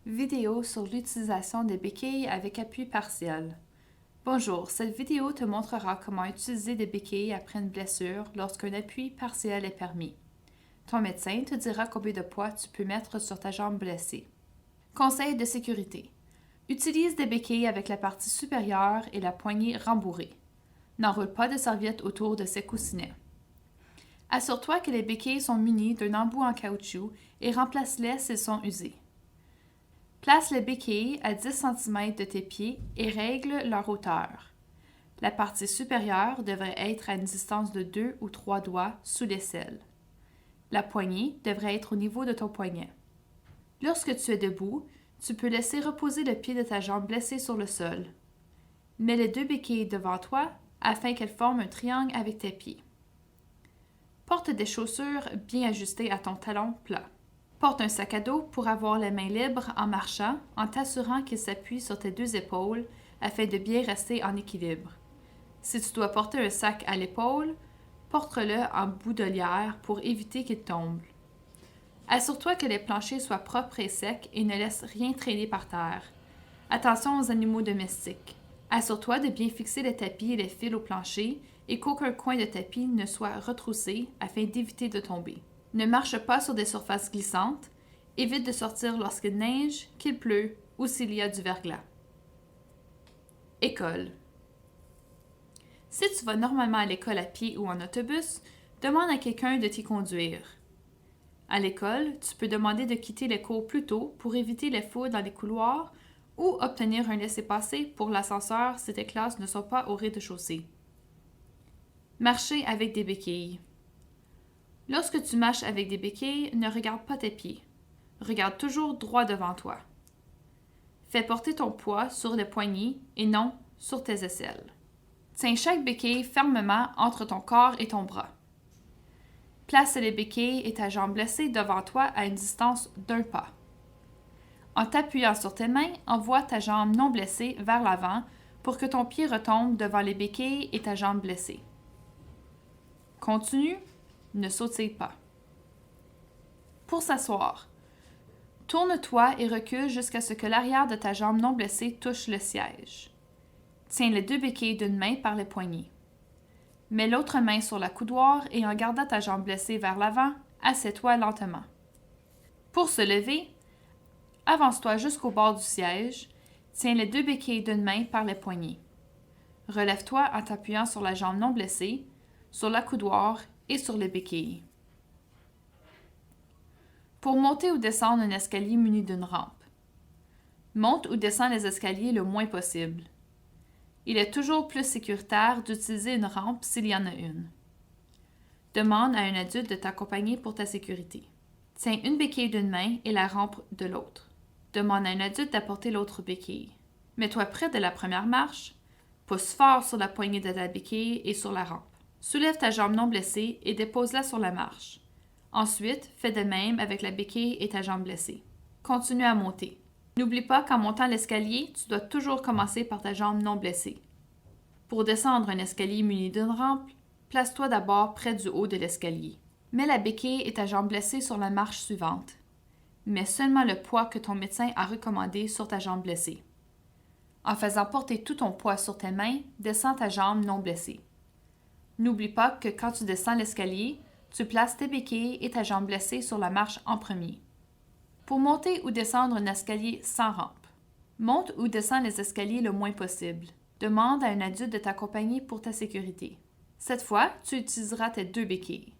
Vidéo sur l'utilisation des béquilles avec appui partiel. Bonjour, cette vidéo te montrera comment utiliser des béquilles après une blessure lorsqu'un appui partiel est permis. Ton médecin te dira combien de poids tu peux mettre sur ta jambe blessée. Conseil de sécurité. Utilise des béquilles avec la partie supérieure et la poignée rembourrée. N'enroule pas de serviette autour de ces coussinets. Assure-toi que les béquilles sont munies d'un embout en caoutchouc et remplace-les s'ils sont usés. Place les béquilles à 10 cm de tes pieds et règle leur hauteur. La partie supérieure devrait être à une distance de 2 ou 3 doigts sous l'aisselle. La poignée devrait être au niveau de ton poignet. Lorsque tu es debout, tu peux laisser reposer le pied de ta jambe blessée sur le sol. Mets les deux béquilles devant toi afin qu'elles forment un triangle avec tes pieds. Porte des chaussures bien ajustées à ton talon plat. Porte un sac à dos pour avoir les mains libres en marchant en t'assurant qu'il s'appuie sur tes deux épaules afin de bien rester en équilibre. Si tu dois porter un sac à l'épaule, porte-le en boutonnière pour éviter qu'il tombe. Assure-toi que les planchers soient propres et secs et ne laisse rien traîner par terre. Attention aux animaux domestiques. Assure-toi de bien fixer les tapis et les fils au plancher et qu'aucun coin de tapis ne soit retroussé afin d'éviter de tomber. Ne marche pas sur des surfaces glissantes. Évite de sortir lorsqu'il neige, qu'il pleut ou s'il y a du verglas. École. Si tu vas normalement à l'école à pied ou en autobus, demande à quelqu'un de t'y conduire. À l'école, tu peux demander de quitter les cours plus tôt pour éviter les foules dans les couloirs ou obtenir un laissez-passer pour l'ascenseur si tes classes ne sont pas au rez-de-chaussée. Marcher avec des béquilles. Lorsque tu marches avec des béquilles, ne regarde pas tes pieds. Regarde toujours droit devant toi. Fais porter ton poids sur les poignets et non sur tes aisselles. Tiens chaque béquille fermement entre ton corps et ton bras. Place les béquilles et ta jambe blessée devant toi à une distance d'1 pas. En t'appuyant sur tes mains, envoie ta jambe non blessée vers l'avant pour que ton pied retombe devant les béquilles et ta jambe blessée. Continue. Ne sautille pas. Pour s'asseoir, tourne-toi et recule jusqu'à ce que l'arrière de ta jambe non blessée touche le siège. Tiens les deux béquilles d'une main par les poignets. Mets l'autre main sur la coudoir et en gardant ta jambe blessée vers l'avant, assieds-toi lentement. Pour se lever, avance-toi jusqu'au bord du siège, tiens les deux béquilles d'une main par les poignets. Relève-toi en t'appuyant sur la jambe non blessée, sur la coudoir et sur les béquilles. Pour monter ou descendre un escalier muni d'une rampe. Monte ou descends les escaliers le moins possible. Il est toujours plus sécuritaire d'utiliser une rampe s'il y en a une. Demande à un adulte de t'accompagner pour ta sécurité. Tiens une béquille d'une main et la rampe de l'autre. Demande à un adulte d'apporter l'autre béquille. Mets-toi près de la première marche. Pousse fort sur la poignée de ta béquille et sur la rampe. Soulève ta jambe non blessée et dépose-la sur la marche. Ensuite, fais de même avec la béquille et ta jambe blessée. Continue à monter. N'oublie pas qu'en montant l'escalier, tu dois toujours commencer par ta jambe non blessée. Pour descendre un escalier muni d'une rampe, place-toi d'abord près du haut de l'escalier. Mets la béquille et ta jambe blessée sur la marche suivante. Mets seulement le poids que ton médecin a recommandé sur ta jambe blessée. En faisant porter tout ton poids sur tes mains, descends ta jambe non blessée. N'oublie pas que quand tu descends l'escalier, tu places tes béquilles et ta jambe blessée sur la marche en premier. Pour monter ou descendre un escalier sans rampe. Monte ou descends les escaliers le moins possible. Demande à un adulte de t'accompagner pour ta sécurité. Cette fois, tu utiliseras tes deux béquilles.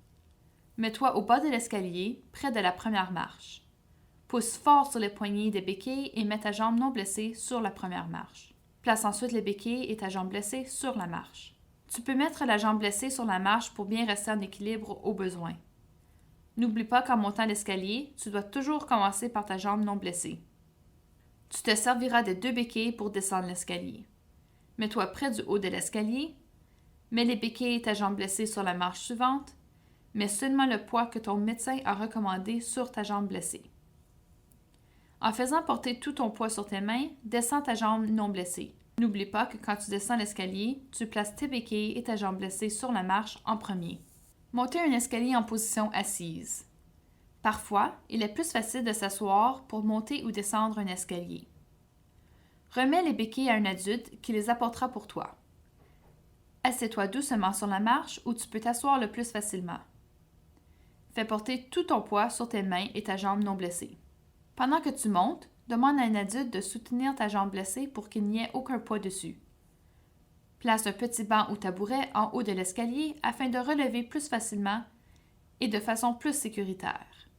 Mets-toi au bas de l'escalier, près de la première marche. Pousse fort sur les poignées des béquilles et mets ta jambe non blessée sur la première marche. Place ensuite les béquilles et ta jambe blessée sur la marche. Tu peux mettre la jambe blessée sur la marche pour bien rester en équilibre au besoin. N'oublie pas qu'en montant l'escalier, tu dois toujours commencer par ta jambe non blessée. Tu te serviras des deux béquilles pour descendre l'escalier. Mets-toi près du haut de l'escalier. Mets les béquilles et ta jambe blessée sur la marche suivante. Mets seulement le poids que ton médecin a recommandé sur ta jambe blessée. En faisant porter tout ton poids sur tes mains, descends ta jambe non blessée. N'oublie pas que quand tu descends l'escalier, tu places tes béquilles et ta jambe blessée sur la marche en premier. Montez un escalier en position assise. Parfois, il est plus facile de s'asseoir pour monter ou descendre un escalier. Remets les béquilles à un adulte qui les apportera pour toi. Assieds-toi doucement sur la marche où tu peux t'asseoir le plus facilement. Fais porter tout ton poids sur tes mains et ta jambe non blessée. Pendant que tu montes, demande à un adulte de soutenir ta jambe blessée pour qu'il n'y ait aucun poids dessus. Place un petit banc ou tabouret en haut de l'escalier afin de relever plus facilement et de façon plus sécuritaire.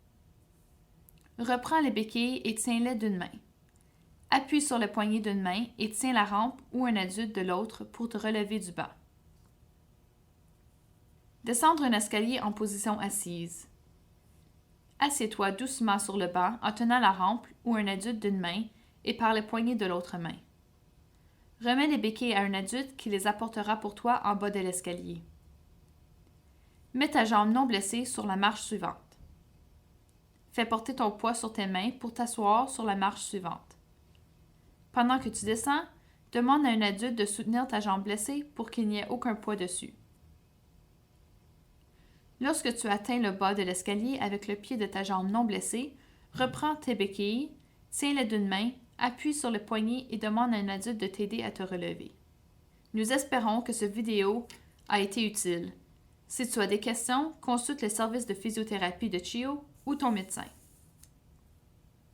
Reprends les béquilles et tiens-les d'une main. Appuie sur le poignet d'une main et tiens la rampe ou un adulte de l'autre pour te relever du banc. Descendre un escalier en position assise. Assieds-toi doucement sur le banc en tenant la rampe ou un adulte d'une main et par le poignet de l'autre main. Remets les béquilles à un adulte qui les apportera pour toi en bas de l'escalier. Mets ta jambe non blessée sur la marche suivante. Fais porter ton poids sur tes mains pour t'asseoir sur la marche suivante. Pendant que tu descends, demande à un adulte de soutenir ta jambe blessée pour qu'il n'y ait aucun poids dessus. Lorsque tu atteins le bas de l'escalier avec le pied de ta jambe non blessée, reprends tes béquilles, tiens-les d'une main, appuie sur le poignet et demande à un adulte de t'aider à te relever. Nous espérons que cette vidéo a été utile. Si tu as des questions, consulte le service de physiothérapie de CHIO ou ton médecin.